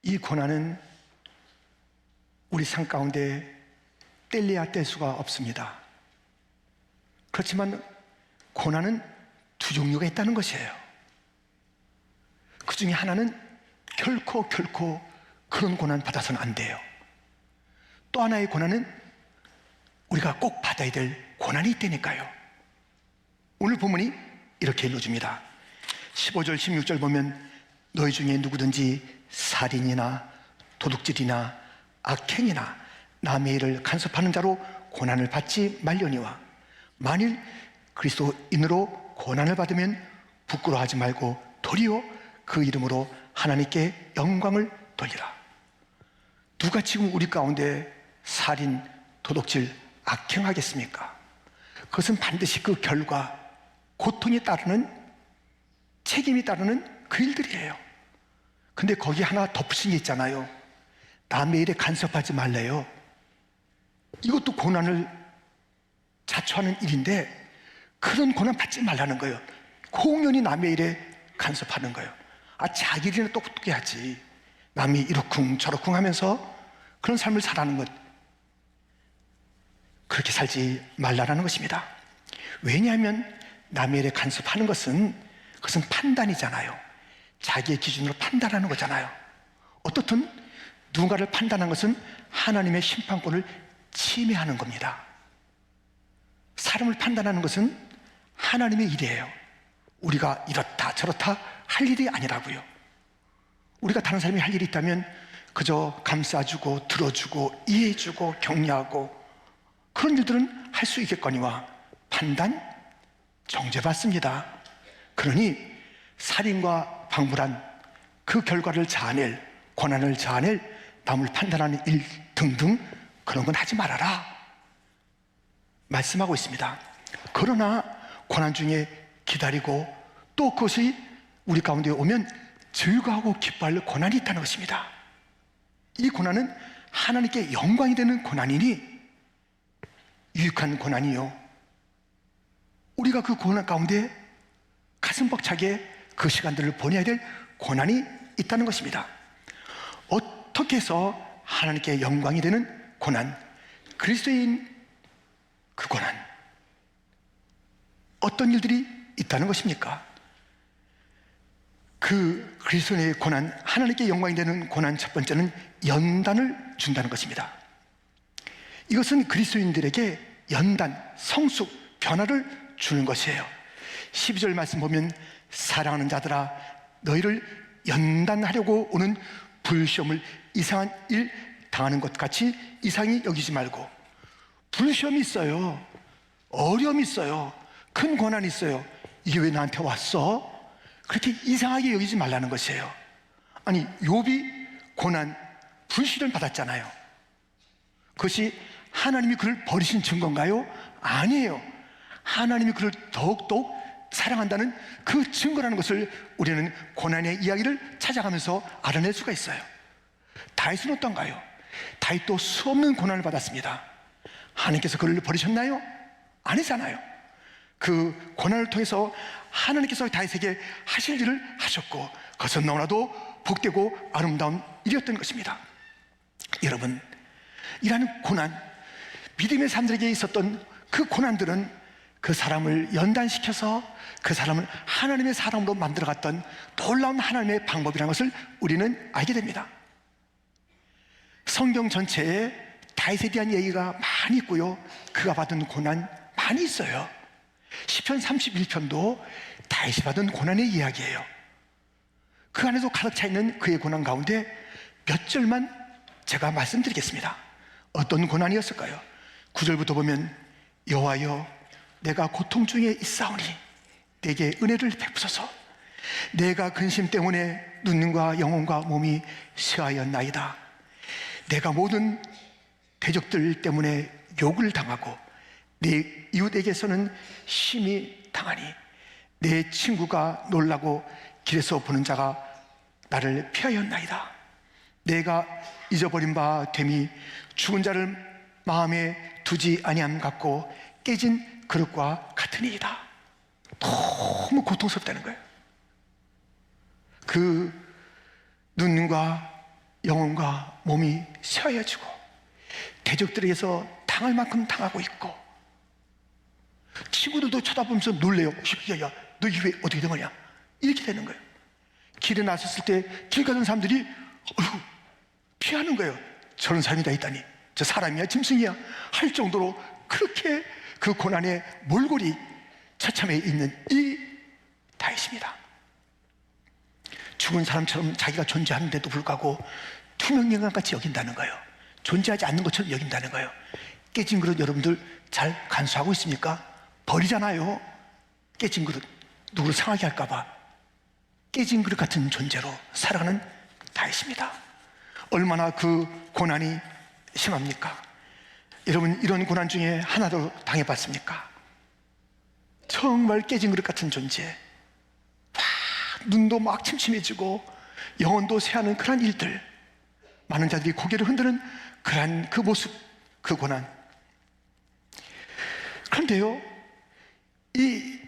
이 고난은 우리 삶 가운데 뗄래야 뗄 수가 없습니다. 그렇지만 고난은 두 종류가 있다는 것이에요. 그 중에 하나는 결코 그런 고난 받아서는 안 돼요. 또 하나의 고난은 우리가 꼭 받아야 될 고난이 있다니까요. 오늘 본문이 이렇게 읽어줍니다. 15절 16절 보면 너희 중에 누구든지 살인이나 도둑질이나 악행이나 남의 일을 간섭하는 자로 고난을 받지 말려니와 만일 그리스도인으로 고난을 받으면 부끄러워하지 말고 도리어 그 이름으로 하나님께 영광을 돌리라. 누가 지금 우리 가운데 살인, 도둑질, 악행하겠습니까? 그것은 반드시 그 결과, 고통이 따르는, 책임이 따르는 그 일들이에요. 근데 거기 하나 덧붙인 게 있잖아요. 남의 일에 간섭하지 말래요. 이것도 고난을 자초하는 일인데 그런 고난 받지 말라는 거예요. 공연히 남의 일에 간섭하는 거예요. 자기 일이나 똑똑히 하지. 남이 이러쿵 저러쿵 하면서 그런 삶을 살아가는 것, 그렇게 살지 말라라는 것입니다. 왜냐하면 남의 일에 간섭하는 것은 그것은 판단이잖아요. 자기의 기준으로 판단하는 거잖아요. 어떻든 누군가를 판단하는 것은 하나님의 심판권을 침해하는 겁니다. 사람을 판단하는 것은 하나님의 일이에요. 우리가 이렇다 저렇다 할 일이 아니라고요. 우리가 다른 사람이 할 일이 있다면 그저 감싸주고 들어주고 이해해주고 격려하고 그런 일들은 할 수 있겠거니와 판단, 정죄받습니다. 그러니 살인과 방불한 그 결과를 자아낼, 고난을 자아낼, 남을 판단하는 일 등등 그런 건 하지 말아라 말씀하고 있습니다. 그러나 고난 중에 기다리고 또 그것이 우리 가운데 오면 즐거워하고 기뻐할 고난이 있다는 것입니다. 이 고난은 하나님께 영광이 되는 고난이니 유익한 고난이요, 우리가 그 고난 가운데 가슴 벅차게 그 시간들을 보내야 될 고난이 있다는 것입니다. 어떻게 해서 하나님께 영광이 되는 고난, 그리스도인 그 고난, 어떤 일들이 있다는 것입니까? 그 그리스도인의 고난, 하나님께 영광이 되는 고난, 첫 번째는 연단을 준다는 것입니다. 이것은 그리스도인들에게 연단, 성숙, 변화를 주는 것이에요. 12절 말씀 보면 사랑하는 자들아 너희를 연단하려고 오는 불시험을 이상한 일 당하는 것 같이 이상히 여기지 말고. 불시험이 있어요. 어려움이 있어요. 큰 고난이 있어요. 이게 왜 나한테 왔어? 그렇게 이상하게 여기지 말라는 것이에요. 아니, 욥이 고난, 불시를 받았잖아요. 그것이 하나님이 그를 버리신 증거인가요? 아니에요. 하나님이 그를 더욱더욱 사랑한다는 그 증거라는 것을 우리는 고난의 이야기를 찾아가면서 알아낼 수가 있어요. 다윗은 어떤가요? 다윗도 수없는 고난을 받았습니다. 하나님께서 그를 버리셨나요? 아니잖아요. 그 고난을 통해서 하나님께서 다윗에게 하실 일을 하셨고 그것은 너무나도 복되고 아름다운 일이었던 것입니다. 여러분, 이러한 고난, 믿음의 사람들에게 있었던 그 고난들은 그 사람을 연단시켜서 그 사람을 하나님의 사람으로 만들어갔던 놀라운 하나님의 방법이라는 것을 우리는 알게 됩니다. 성경 전체에 다윗에 대한 얘기가 많이 있고요, 그가 받은 고난 많이 있어요. 시편 31편도 다윗이 받은 고난의 이야기예요. 그 안에도 가득 차 있는 그의 고난 가운데 몇 절만 제가 말씀드리겠습니다. 어떤 고난이었을까요? 9절부터 보면 여호와여 내가 고통 중에 있사오니 내게 은혜를 베푸소서. 내가 근심 때문에 눈과 영혼과 몸이 쇠하였나이다. 내가 모든 대적들 때문에 욕을 당하고 내 이웃에게서는 심히 당하니 내 친구가 놀라고 길에서 보는 자가 나를 피하였나이다. 내가 잊어버린 바 됨이 죽은 자를 마음에 두지 아니함 같고 깨진 그릇과 같으니이다. 너무 고통스럽다는 거예요. 그 눈과 영혼과 몸이 쇠하여지고 대적들에게서 당할 만큼 당하고 있고, 친구들도 쳐다보면서 놀래요. 야야, 너 이게 왜 어떻게 된 거냐? 이렇게 되는 거예요. 길에 나섰을 때 길 가던 사람들이 피하는 거예요. 저런 사람이 다 있다니, 저 사람이야 짐승이야 할 정도로 그렇게 그 고난의 몰골이 처참해 있는 이 다윗입니다. 죽은 사람처럼 자기가 존재하는데도 불구하고 투명인간같이 여긴다는 거예요. 존재하지 않는 것처럼 여긴다는 거예요. 깨진 그릇 여러분들 잘 간수하고 있습니까? 버리잖아요. 깨진 그릇, 누구를 상하게 할까봐. 깨진 그릇 같은 존재로 살아가는 다윗입니다. 얼마나 그 고난이 심합니까? 여러분, 이런 고난 중에 하나도 당해봤습니까? 정말 깨진 그릇 같은 존재, 눈도 막 침침해지고 영혼도 쇠하는 그런 일들, 많은 자들이 고개를 흔드는 그러한 그 모습, 그 고난. 그런데요, 이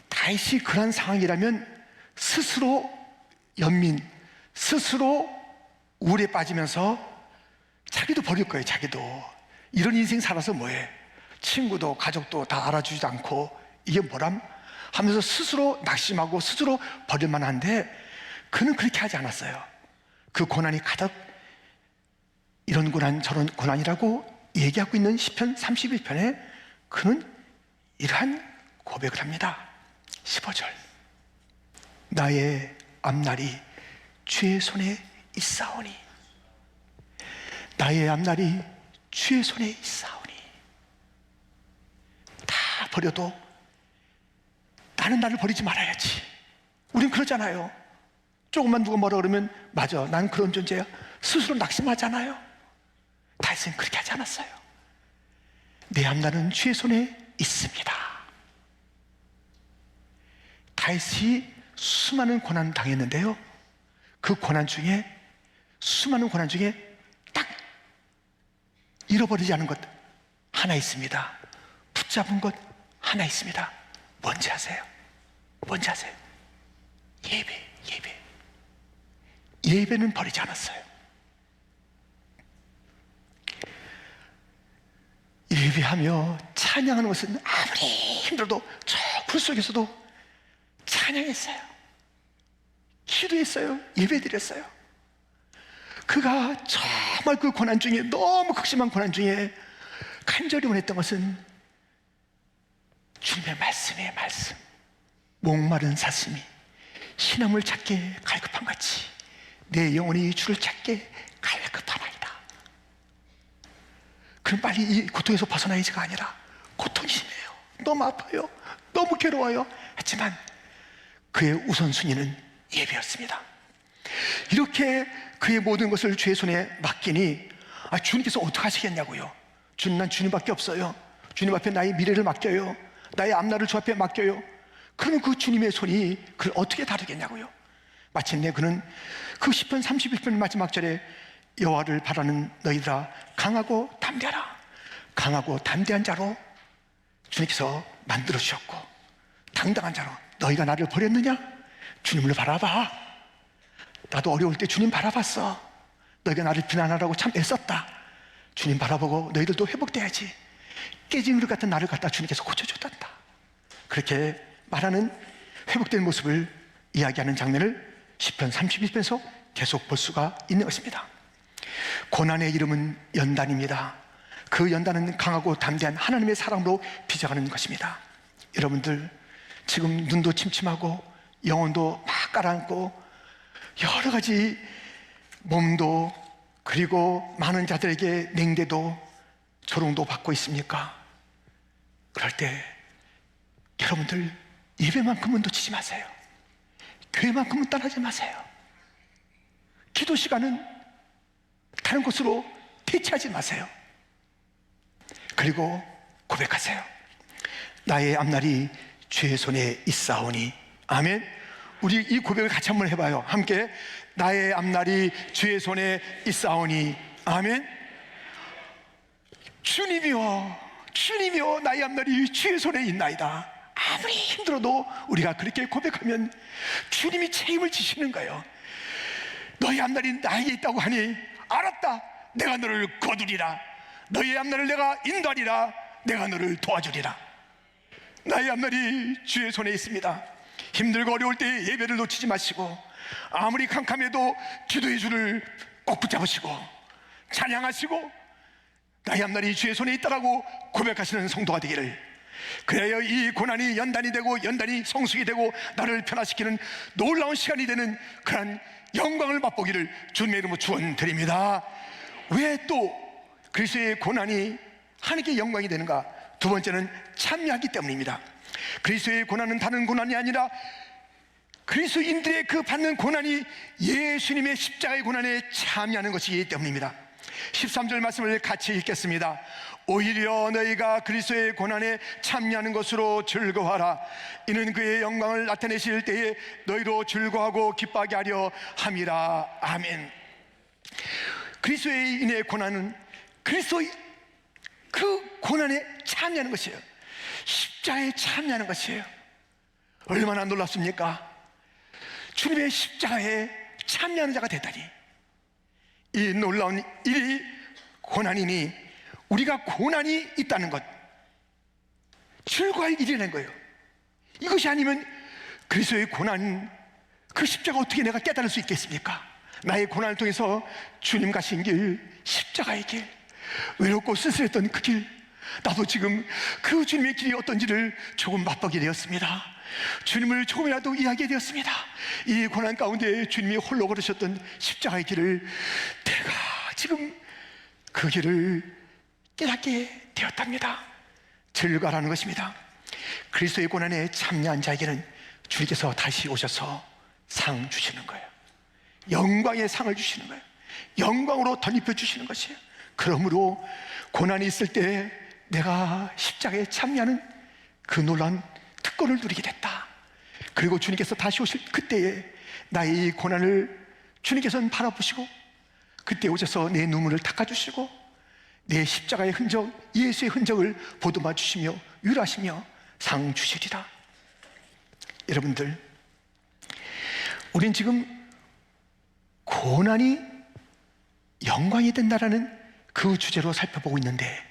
다윗이 그런 상황이라면 스스로 연민, 스스로 우울에 빠지면서 자기도 버릴 거예요. 자기도 이런 인생 살아서 뭐해, 친구도 가족도 다 알아주지 않고 이게 뭐람 하면서 스스로 낙심하고 스스로 버릴 만한데, 그는 그렇게 하지 않았어요. 그 고난이 가득, 이런 고난 저런 고난이라고 얘기하고 있는 시편 31편에 그는 이러한 고백을 합니다. 15절, 나의 앞날이 주의 손에 있사오니, 나의 앞날이 주의 손에 있사오니. 다 버려도 나는 나를 버리지 말아야지. 우린 그러잖아요. 조금만 누가 뭐라 그러면 맞아, 난 그런 존재야, 스스로 낙심하잖아요. 다윗은 그렇게 하지 않았어요. 내 앞날은 주의 손에 있습니다. 다윗이 수많은 고난을 당했는데요, 그 고난 중에, 수많은 고난 중에 딱 잃어버리지 않은 것 하나 있습니다. 붙잡은 것 하나 있습니다. 뭔지 아세요? 뭔지 아세요? 예배. 예배는 버리지 않았어요. 예배하며 찬양하는 것은 아무리 힘들어도 저 불 속에서도 찬양했어요. 기도했어요. 예배드렸어요. 그가 정말 그 고난 중에, 너무 극심한 고난 중에 간절히 원했던 것은 주님의 말씀이에요. 말씀. 목마른 사슴이 시냇물 찾게 갈급한 같이 내 영혼이 주를 찾게 갈급하나이다. 그럼 빨리 이 고통에서 벗어나야지가 아니라, 고통이 심해요, 너무 아파요, 너무 괴로워요. 하지만 그의 우선순위는 예배였습니다. 이렇게 그의 모든 것을 주의 손에 맡기니, 주님께서 어떻게 하시겠냐고요. 주님, 난 주님밖에 없어요. 주님 앞에 나의 미래를 맡겨요. 나의 앞날을 주 앞에 맡겨요. 그러면 그 주님의 손이 그를 어떻게 다루겠냐고요. 마침내 그는 그 시편 31편 마지막 절에 여호와를 바라는 너희들아 강하고 담대하라. 강하고 담대한 자로 주님께서 만들어 주셨고, 당당한 자로. 너희가 나를 버렸느냐? 주님을 바라봐. 나도 어려울 때 주님 바라봤어. 너희가 나를 비난하라고 참 애썼다. 주님 바라보고 너희들도 회복돼야지. 깨진 그릇 같은 나를 갖다 주님께서 고쳐줬단다. 그렇게 말하는 회복된 모습을 이야기하는 장면을 시편 31편에서 계속 볼 수가 있는 것입니다. 고난의 이름은 연단입니다. 그 연단은 강하고 담대한 하나님의 사랑으로 빚어가는 것입니다. 여러분들 지금 눈도 침침하고 영혼도 막 가라앉고 여러 가지 몸도, 그리고 많은 자들에게 냉대도 조롱도 받고 있습니까? 그럴 때 여러분들 예배만큼은 놓치지 마세요. 교회만큼은 떠나지 마세요. 기도 시간은 다른 곳으로 대체하지 마세요. 그리고 고백하세요. 나의 앞날이 주의 손에 있사오니. 아멘. 우리 이 고백을 같이 한번 해봐요. 함께. 나의 앞날이 주의 손에 있사오니. 아멘. 주님이여 나의 앞날이 주의 손에 있나이다. 아무리 힘들어도 우리가 그렇게 고백하면 주님이 책임을 지시는 거예요. 너의 앞날이 나에게 있다고 하니 알았다, 내가 너를 거두리라. 너의 앞날을 내가 인도하리라. 내가 너를 도와주리라. 나의 앞날이 주의 손에 있습니다. 힘들고 어려울 때 예배를 놓치지 마시고, 아무리 캄캄해도 기도의 줄을 꼭 붙잡으시고 찬양하시고 나의 앞날이 주의 손에 있다라고 고백하시는 성도가 되기를, 그래야 이 고난이 연단이 되고 연단이 성숙이 되고 나를 변화시키는 놀라운 시간이 되는 그런 영광을 맛보기를 주님의 이름으로 축원드립니다. 왜 또 그리스도의 고난이 하나님께 영광이 되는가? 두 번째는 참여하기 때문입니다. 그리스도의 고난은 다른 고난이 아니라 그리스도인들의 그 받는 고난이 예수님의 십자가의 고난에 참여하는 것이기 때문입니다. 13절 말씀을 같이 읽겠습니다. 오히려 너희가 그리스도의 고난에 참여하는 것으로 즐거워하라. 이는 그의 영광을 나타내실 때에 너희로 즐거워하고 기뻐하게 하려 함이라. 아멘. 그리스도인의 고난은 그리스도의 그 고난에 참여하는 것이에요. 십자가에 참여하는 것이에요. 얼마나 놀랍습니까? 주님의 십자가에 참여하는 자가 되다니. 이 놀라운 일이 고난이니 우리가 고난이 있다는 것, 즐거워할 일이라는 거예요. 이것이 아니면 그리스도의 고난, 그 십자가 어떻게 내가 깨달을 수 있겠습니까? 나의 고난을 통해서 주님 가신 길, 십자가의 길, 외롭고 쓸쓸했던 그 길, 나도 지금 그 주님의 길이 어떤지를 조금 맛보게 되었습니다. 주님을 조금이라도 이해하게 되었습니다. 이 고난 가운데 주님이 홀로 걸으셨던 십자가의 길을 내가 지금 그 길을 깨닫게 되었답니다. 즐거워하는 것입니다. 그리스도의 고난에 참여한 자에게는 주님께서 다시 오셔서 상 주시는 거예요. 영광의 상을 주시는 거예요. 영광으로 덧입혀 주시는 것이에요. 그러므로 고난이 있을 때 내가 십자가에 참여하는 그 놀라운 특권을 누리게 됐다. 그리고 주님께서 다시 오실 그때에 나의 이 고난을 주님께서는 바라보시고 그때 오셔서 내 눈물을 닦아주시고 내 십자가의 흔적, 예수의 흔적을 보듬어 주시며 위로하시며 상 주시리라. 여러분들, 우린 지금 고난이 영광이 된다라는 그 주제로 살펴보고 있는데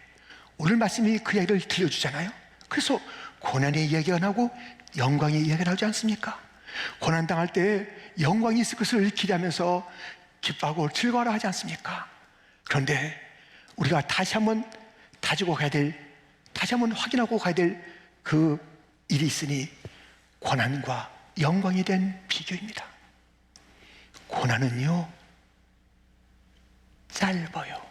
오늘 말씀이 그 이야기를 들려주잖아요. 그래서 고난의 이야기가 나오고 영광의 이야기가 나오지 않습니까? 고난당할 때 영광이 있을 것을 기대하면서 기뻐하고 즐거워라 하지 않습니까? 그런데 우리가 다시 한번 다지고 가야 될, 다시 한번 확인하고 가야 될 그 일이 있으니 고난과 영광에 대한 비교입니다. 고난은요 짧아요.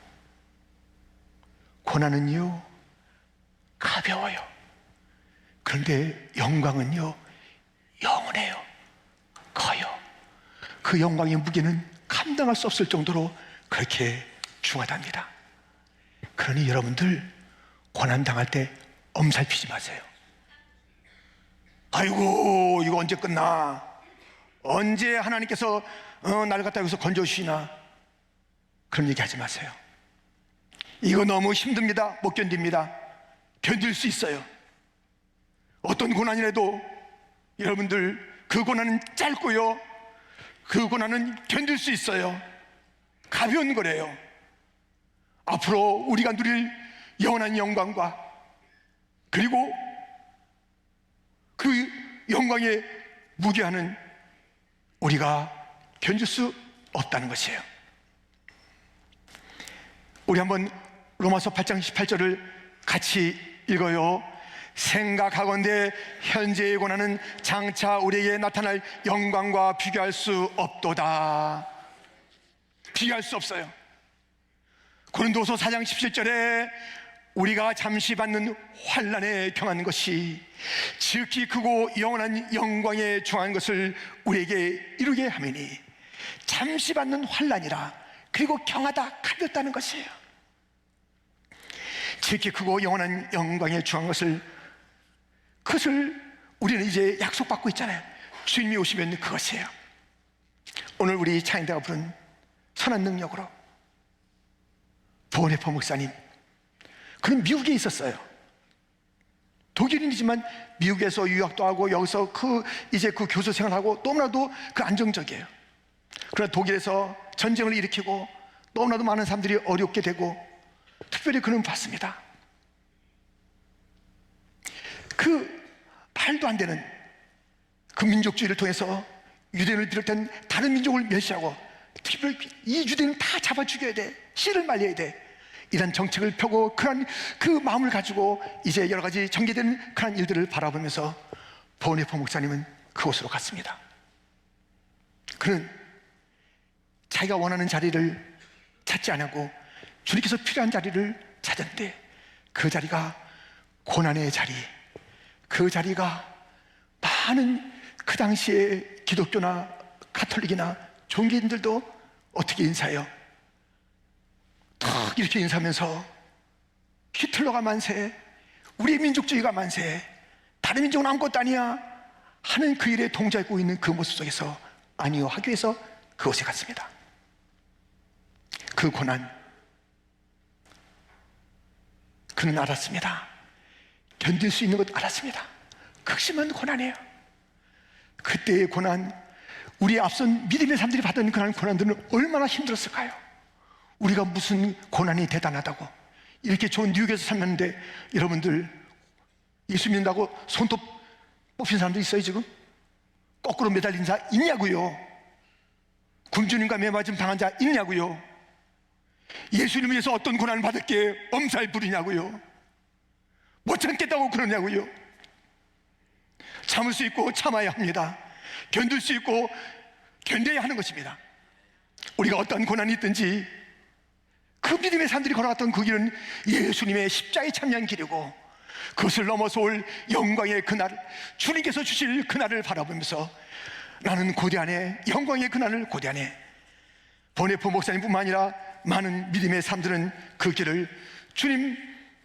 고난은요 가벼워요. 그런데 영광은요 영원해요. 커요. 그 영광의 무게는 감당할 수 없을 정도로 그렇게 중하답니다. 그러니 여러분들 고난당할 때 엄살피지 마세요. 아이고 이거 언제 끝나? 언제 하나님께서 나를 갖다 여기서 건져주시나? 그런 얘기 하지 마세요. 이거 너무 힘듭니다. 못 견딥니다. 견딜 수 있어요. 어떤 고난이라도 여러분들 그 고난은 짧고요 그 고난은 견딜 수 있어요. 가벼운 거래요. 앞으로 우리가 누릴 영원한 영광과 그리고 그 영광의 무게하는 우리가 견딜 수 없다는 것이에요. 우리 한번 로마서 8장 18절을 같이 읽어요. 생각하건대 현재의 고난은 장차 우리에게 나타날 영광과 비교할 수 없도다. 비교할 수 없어요. 고린도서 4장 17절에 우리가 잠시 받는 환난에 경한 것이 지극히 크고 영원한 영광에 중한 것을 우리에게 이루게 하매니 잠시 받는 환난이라 그리고 경하다 가볍다는 것이에요. 지극히 크고 영원한 영광에 중한 것을, 그것을 우리는 이제 약속받고 있잖아요. 주님이 오시면 그것이에요. 오늘 우리 찬양대가 부른 선한 능력으로 보은혜포 목사님, 그는 미국에 있었어요. 독일인이지만 미국에서 유학도 하고 여기서 이제 그 교수 생활하고 너무나도 그 안정적이에요. 그러나 독일에서 전쟁을 일으키고 너무나도 많은 사람들이 어렵게 되고 특별히 그는 봤습니다. 그 말도 안 되는 그 민족주의를 통해서 유대인을 비롯한 다른 민족을 멸시하고 특별히 이 유대인을 다 잡아 죽여야 돼, 씨를 말려야 돼, 이런 정책을 펴고 그런 그 마음을 가지고 이제 여러 가지 전개되는 그런 일들을 바라보면서 보네포 목사님은 그곳으로 갔습니다. 그는 자기가 원하는 자리를 찾지 않고 주님께서 필요한 자리를 찾았는데 그 자리가 고난의 자리, 그 자리가 많은 그 당시에 기독교나 가톨릭이나 종교인들도 어떻게 인사해요? 탁 이렇게 인사하면서 히틀러가 만세, 우리의 민족주의가 만세, 다른 민족은 아무것도 아니야 하는 그 일에 동조하고 있는 그 모습 속에서 아니요 하기 위해서 그곳에 갔습니다. 그 고난 그는 알았습니다. 견딜 수 있는 것 알았습니다. 극심한 고난이에요. 그때의 고난, 우리 앞선 믿음의 사람들이 받은 그런 고난들은 얼마나 힘들었을까요? 우리가 무슨 고난이 대단하다고 이렇게 좋은 뉴욕에서 살았는데, 여러분들 예수 믿는다고 손톱 뽑힌 사람도 있어요? 지금 거꾸로 매달린 자 있냐고요? 군주님과 매맞은 당한 자 있냐고요? 예수님을 위해서 어떤 고난을 받을게 엄살 부리냐고요? 못 참겠다고 그러냐고요? 참을 수 있고 참아야 합니다. 견딜 수 있고 견뎌야 하는 것입니다. 우리가 어떤 고난이 있든지 그 믿음의 사람들이 걸어갔던 그 길은 예수님의 십자가의 참여한 길이고, 그것을 넘어서 올 영광의 그날, 주님께서 주실 그날을 바라보면서 나는 고대하네, 영광의 그날을 고대하네. 보네포 목사님뿐만 아니라 많은 믿음의 사람들은 그 길을, 주님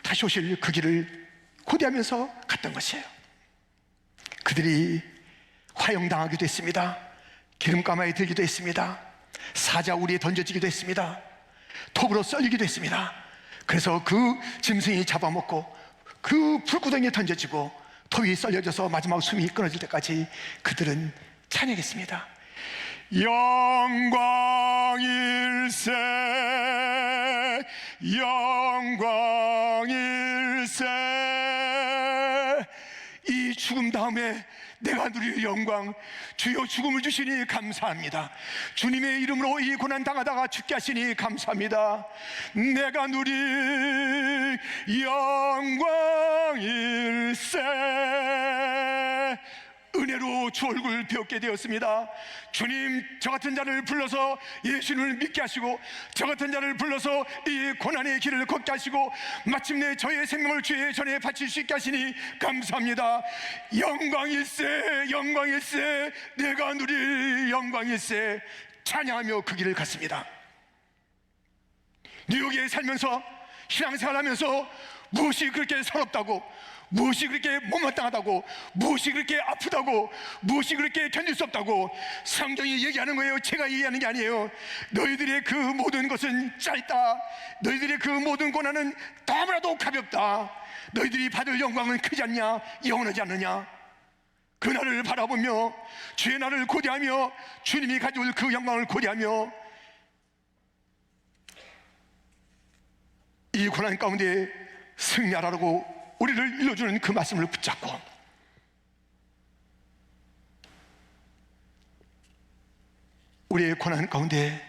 다시 오실 그 길을 고대하면서 갔던 것이에요. 그들이 화형당하기도 했습니다. 기름가마에 들기도 했습니다. 사자우리에 던져지기도 했습니다. 톱으로 썰리기도 했습니다. 그래서 그 짐승이 잡아먹고 그 불구덩이에 던져지고 톱이 썰려져서 마지막 숨이 끊어질 때까지 그들은 찬양했습니다. 영광일세, 영광일세. 이 죽음 다음에 내가 누릴 영광, 주여 죽음을 주시니 감사합니다. 주님의 이름으로 이 고난 당하다가 죽게 하시니 감사합니다. 내가 누릴 영광일세. 은혜로 주 얼굴 배웠게 되었습니다. 주님, 저 같은 자를 불러서 예수님을 믿게 하시고, 저 같은 자를 불러서 이 고난의 길을 걷게 하시고, 마침내 저의 생명을 주의 전에 바칠 수 있게 하시니 감사합니다. 영광일세, 영광일세, 내가 누릴 영광일세. 찬양하며 그 길을 갔습니다. 뉴욕에 살면서, 신앙생활하면서 무엇이 그렇게 서럽다고, 무엇이 그렇게 못마땅하다고, 무엇이 그렇게 아프다고, 무엇이 그렇게 견딜 수 없다고 성경이 얘기하는 거예요. 제가 얘기하는 게 아니에요. 너희들의 그 모든 것은 짧다. 너희들의 그 모든 고난은 너무나도 가볍다. 너희들이 받을 영광은 크지 않냐, 영원하지 않느냐. 그날을 바라보며 주의 날을 고대하며 주님이 가져올 그 영광을 고대하며 이 고난 가운데 승리하라고 우리를 일러주는 그 말씀을 붙잡고 우리의 고난 가운데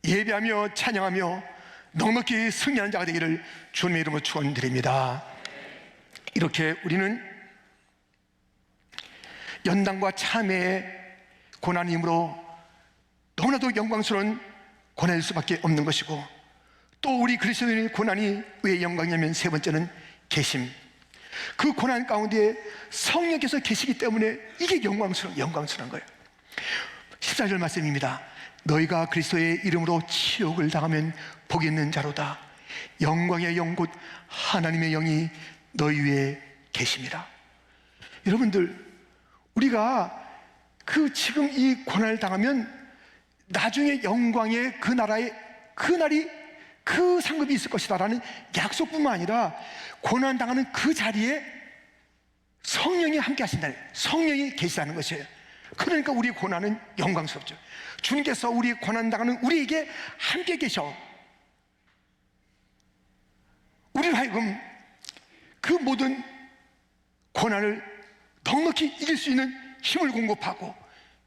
예배하며 찬양하며 넉넉히 승리하는 자가 되기를 주님의 이름으로 축원드립니다. 이렇게 우리는 연단과 참회의 고난이므로 너무나도 영광스러운 고난일 수밖에 없는 것이고, 또 우리 그리스도인의 고난이 왜 영광이냐면 세 번째는 계심, 그 고난 가운데 성령께서 계시기 때문에 이게 영광스러운 거예요. 14절 말씀입니다. 너희가 그리스도의 이름으로 치욕을 당하면 복이 있는 자로다. 영광의 영 곧 하나님의 영이 너희 위에 계십니다. 여러분들, 우리가 그 지금 이 고난을 당하면 나중에 영광의 그 나라의 그 날이 그 상급이 있을 것이다라는 약속뿐만 아니라 고난당하는 그 자리에 성령이 함께 하신다는, 성령이 계시다는 것이에요. 그러니까 우리 고난은 영광스럽죠. 주님께서 우리 고난당하는 우리에게 함께 계셔 우리를 하여금 그 모든 고난을 넉넉히 이길 수 있는 힘을 공급하고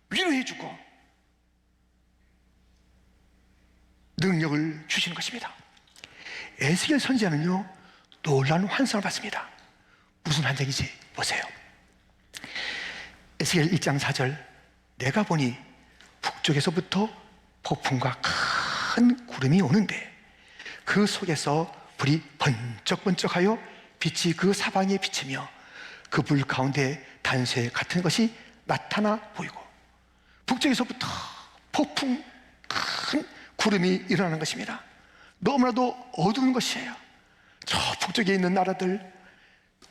위로해주고 능력을 주시는 것입니다. 에스겔 선지자는요 놀라운 환상을 받습니다. 무슨 환상이지 보세요. 에스겔 1장 4절 내가 보니 북쪽에서부터 폭풍과 큰 구름이 오는데 그 속에서 불이 번쩍번쩍하여 빛이 그 사방에 비치며 그 불 가운데 단쇠 같은 것이 나타나 보이고 북쪽에서부터 폭풍 큰 구름이 일어나는 것입니다. 너무나도 어두운 것이에요. 저 북쪽에 있는 나라들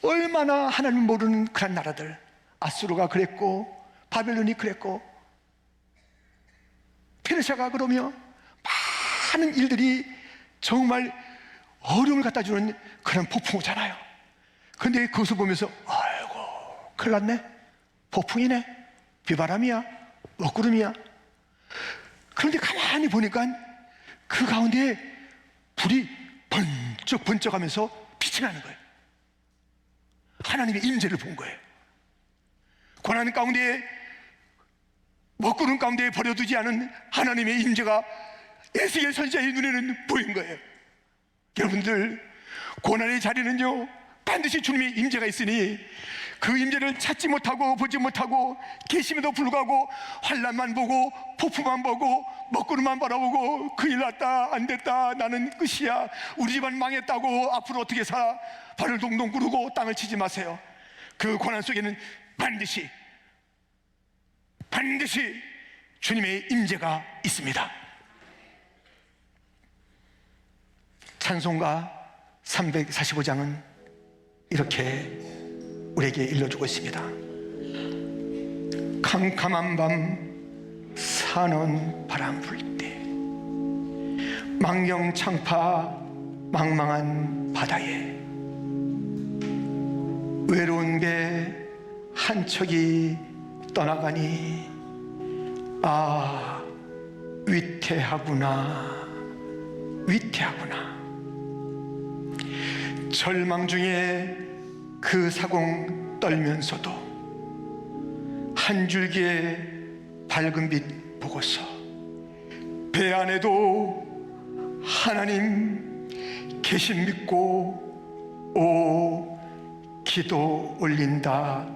얼마나 하나님 모르는 그런 나라들 아수르가 그랬고 바벨론이 그랬고 페르시아가 그러며 많은 일들이 정말 어려움을 갖다 주는 그런 폭풍 오잖아요. 근데 그것을 보면서 아이고 큰일 났네 폭풍이네 비바람이야 먹구름이야. 그런데 가만히 보니까 그 가운데 불이 번쩍번쩍하면서 빛이 나는 거예요. 하나님의 임재를 본 거예요. 고난 가운데 먹구름 가운데 버려두지 않은 하나님의 임재가 에스겔 선지자의 눈에는 보인 거예요. 여러분들 고난의 자리는요 반드시 주님의 임재가 있으니 그 임재를 찾지 못하고 보지 못하고 계심에도 불구하고 환난만 보고 폭풍만 보고 먹구름만 바라보고 큰일 났다 안 됐다 나는 끝이야 우리 집안 망했다고 앞으로 어떻게 살아 발을 동동 구르고 땅을 치지 마세요. 그 고난 속에는 반드시 주님의 임재가 있습니다. 찬송가 345장은 이렇게 우리에게 일러주고 있습니다. 캄캄한 밤 사는 바람 불 때 망경창파 망망한 바다에 외로운 배 한 척이 떠나가니 아 위태하구나 위태하구나. 절망 중에 그 사공 떨면서도 한 줄기의 밝은 빛 보고서 배 안에도 하나님 계신 믿고 오 기도 올린다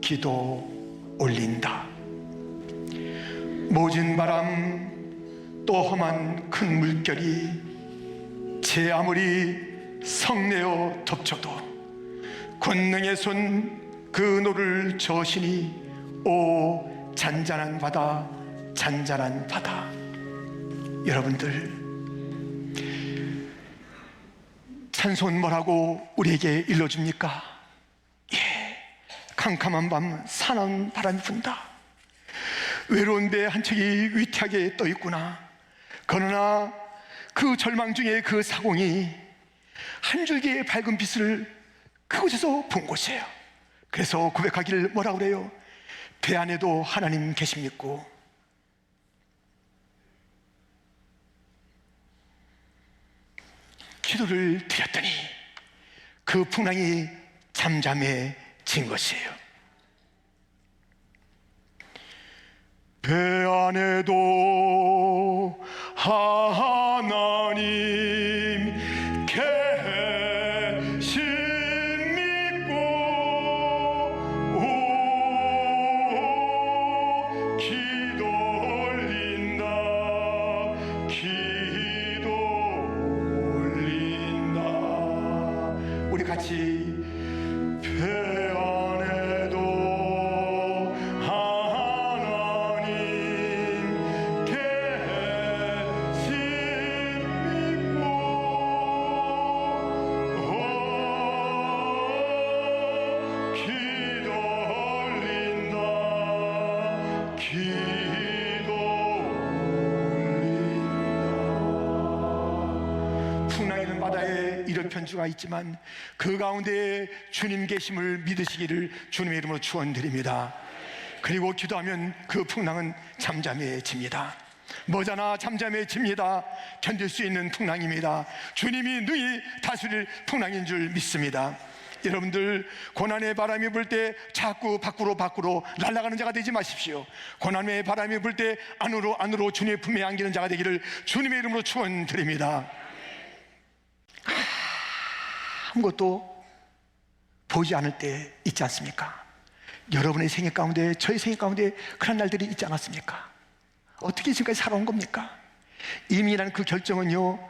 기도 올린다. 모진 바람 또 험한 큰 물결이 제 아무리 성내어 덮쳐도 권능의 손 그 노를 저시니 오 잔잔한 바다 잔잔한 바다. 여러분들 찬송 뭐라고 우리에게 일러줍니까? 예, 캄캄한 밤 사나운 바람이 분다. 외로운 배 한 척이 위태하게 떠 있구나. 그러나 그 절망 중에 그 사공이 한 줄기의 밝은 빛을 그곳에서 본 곳이에요. 그래서 고백하기를 뭐라 그래요? 배 안에도 하나님 계십니까? 기도를 드렸더니 그 풍랑이 잠잠해진 것이에요. 배 안에도 하나님 계신 믿고 오 기도 올린다 기도 올린다. 우리 같이 배 안에도 풍랑이는 바다에 이런 편주가 있지만 그 가운데 주님 계심을 믿으시기를 주님의 이름으로 축원드립니다. 그리고 기도하면 그 풍랑은 잠잠해집니다. 머지않아 잠잠해집니다. 견딜 수 있는 풍랑입니다. 주님이 능히 다스릴 풍랑인 줄 믿습니다. 여러분들, 고난의 바람이 불 때 자꾸 밖으로 날아가는 자가 되지 마십시오. 고난의 바람이 불 때 안으로 주님의 품에 안기는 자가 되기를 주님의 이름으로 축원드립니다. 아무것도 보이지 않을 때 있지 않습니까? 여러분의 생애 가운데, 저의 생애 가운데 그런 날들이 있지 않았습니까? 어떻게 지금까지 살아온 겁니까? 이민이라는 그 결정은요,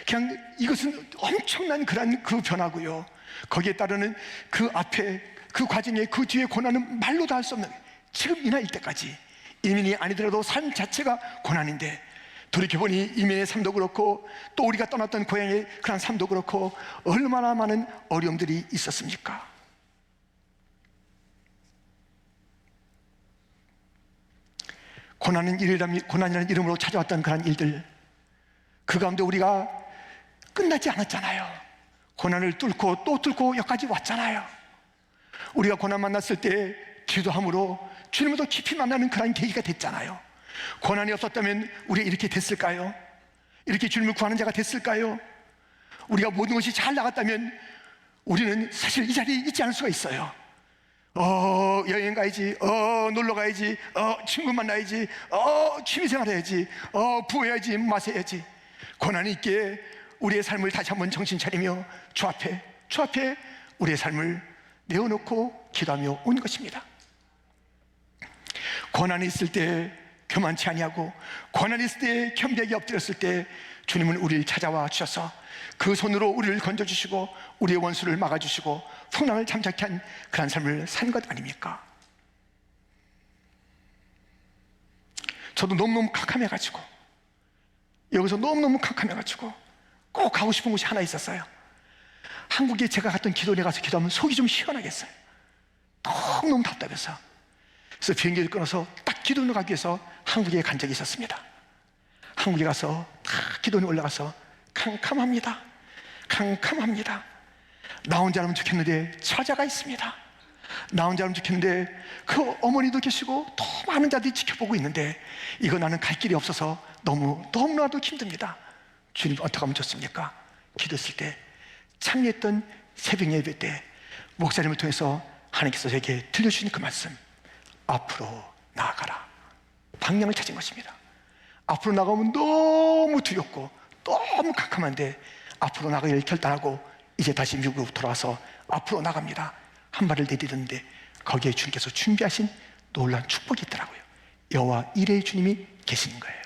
그냥 이것은 엄청난 그 변화고요, 거기에 따르는 그 앞에 그 과정에 그 뒤에 고난은 말로도 할 수 없는, 지금 이 나이 때까지 이민이 아니더라도 삶 자체가 고난인데, 돌이켜보니 이민의 삶도 그렇고 또 우리가 떠났던 고향의 그런 삶도 그렇고 얼마나 많은 어려움들이 있었습니까? 고난이라는 이름으로 찾아왔던 그런 일들, 그 가운데 우리가 끝나지 않았잖아요. 고난을 뚫고 또 뚫고 여기까지 왔잖아요. 우리가 고난 만났을 때 기도함으로 주님을 더 깊이 만나는 그런 계기가 됐잖아요. 고난이 없었다면 우리가 이렇게 됐을까요? 이렇게 주님을 구하는 자가 됐을까요? 우리가 모든 것이 잘 나갔다면 우리는 사실 이 자리에 있지 않을 수가 있어요. 여행 가야지, 놀러 가야지, 친구 만나야지, 취미생활 해야지, 부어야지, 마셔야지. 고난이 있기에 우리의 삶을 다시 한번 정신 차리며 주 앞에 우리의 삶을 내어놓고 기도하며 온 것입니다. 고난이 있을 때 교만치 아니하고, 고난이 있을 때 겸비하게 엎드렸을 때 주님은 우리를 찾아와 주셔서 그 손으로 우리를 건져주시고 우리의 원수를 막아주시고 풍랑을 잠잠케 한 그런 삶을 산 것 아닙니까? 저도 너무너무 캄캄해가지고, 여기서 너무너무 캄캄해가지고 꼭 가고 싶은 곳이 하나 있었어요. 한국에 제가 갔던 기도원에 가서 기도하면 속이 좀 시원하겠어요. 너무너무 답답해서. 그래서 비행기를 끊어서 딱 기도원에 가기 위해서 한국에 간 적이 있었습니다. 한국에 가서 딱 기도원에 올라가서 캄캄합니다. 나 혼자라면 좋겠는데 처자가 있습니다. 나 혼자라면 좋겠는데 그 어머니도 계시고 더 많은 자들이 지켜보고 있는데 이거 나는 갈 길이 없어서 너무나도 힘듭니다. 주님, 어떻게 하면 좋습니까? 기도했을 때, 창리했던 새벽 예배 때 목사님을 통해서 하나님께서 제게 들려주신 그 말씀, 앞으로 나아가라. 방향을 찾은 것입니다. 앞으로 나가면 너무 두렵고 너무 캄캄한데 앞으로 나가기를 결단하고 이제 다시 미국으로 돌아와서 앞으로 나갑니다. 한 발을 내딛었는데 거기에 주님께서 준비하신 놀라운 축복이 있더라고요. 여호와 이레의 주님이 계시는 거예요.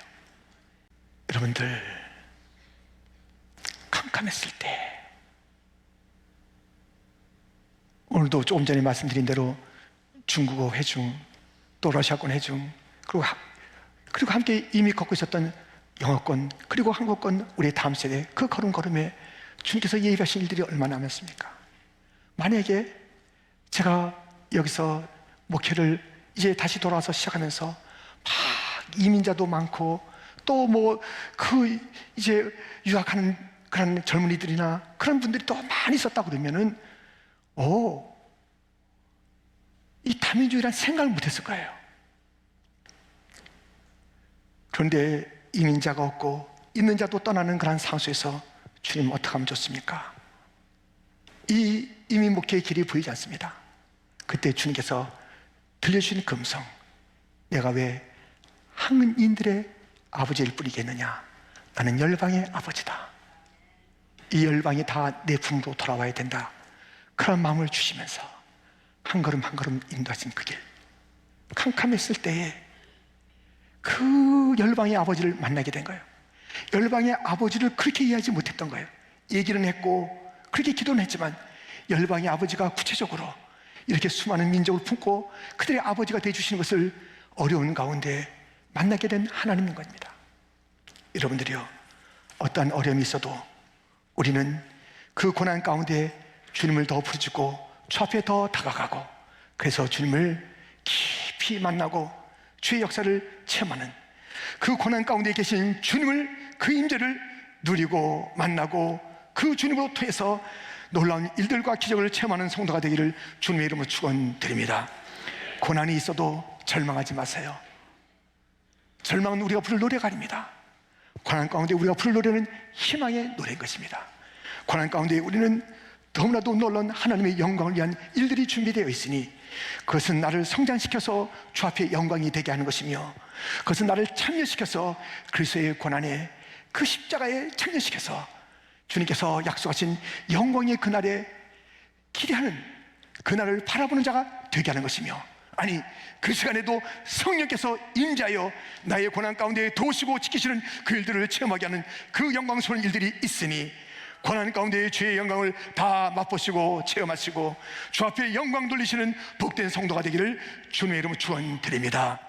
여러분들, 캄캄했을 때, 오늘도 조금 전에 말씀드린 대로 중국어 회중, 또 러시아권 회중, 그리고 함께 이미 걷고 있었던 영어권, 그리고 한국권, 우리의 다음 세대, 그 걸음걸음에 주님께서 예비하신 일들이 얼마나 많습니까? 만약에 제가 여기서 목회를 이제 다시 돌아와서 시작하면서 막 이민자도 많고 또 이제 유학하는 그런 젊은이들이나 그런 분들이 또 많이 있었다 그러면은 이 다민주의란 생각을 못했을 거예요. 그런데 이민자가 없고 있는 자도 떠나는 그런 상황 속에서 주님, 어떻게 하면 좋습니까? 이 이민 목회의 길이 보이지 않습니다. 그때 주님께서 들려주신 그 음성, 내가 왜 한인들의 아버지를 뿌리겠느냐? 나는 열방의 아버지다. 이 열방이 다 내 품으로 돌아와야 된다. 그런 마음을 주시면서 한 걸음 한 걸음 인도하신 그 길, 캄캄했을 때에 그 열방의 아버지를 만나게 된 거예요. 열방의 아버지를 그렇게 이해하지 못했던 거예요. 얘기는 했고 그렇게 기도는 했지만 열방의 아버지가 구체적으로 이렇게 수많은 민족을 품고 그들의 아버지가 되어주시는 것을 어려운 가운데 만나게 된 하나님인 겁니다. 여러분들이요, 어떠한 어려움이 있어도 우리는 그 고난 가운데 주님을 더 부르짖고 주 앞에 더 다가가고, 그래서 주님을 깊이 만나고 주의 역사를 체험하는, 그 고난 가운데 계신 주님을, 그 임재를 누리고 만나고 그 주님으로 통해서 놀라운 일들과 기적을 체험하는 성도가 되기를 주님의 이름으로 축원드립니다. 고난이 있어도 절망하지 마세요. 절망은 우리가 부를 노래가 아닙니다. 고난 가운데 우리가 부를 노래는 희망의 노래인 것입니다. 고난 가운데 우리는 너무나도 놀라운 하나님의 영광을 위한 일들이 준비되어 있으니 그것은 나를 성장시켜서 주 앞에 영광이 되게 하는 것이며, 그것은 나를 참여시켜서 그리스도의 고난에, 그 십자가에 참여시켜서 주님께서 약속하신 영광의 그날에 기대하는, 그날을 바라보는 자가 되게 하는 것이며, 아니 그 시간에도 성령께서 임재하여 나의 고난 가운데 도우시고 지키시는 그 일들을 체험하게 하는 그 영광스러운 일들이 있으니, 고난 가운데 주의 영광을 다 맛보시고 체험하시고 주 앞에 영광 돌리시는 복된 성도가 되기를 주님의 이름으로 축원드립니다.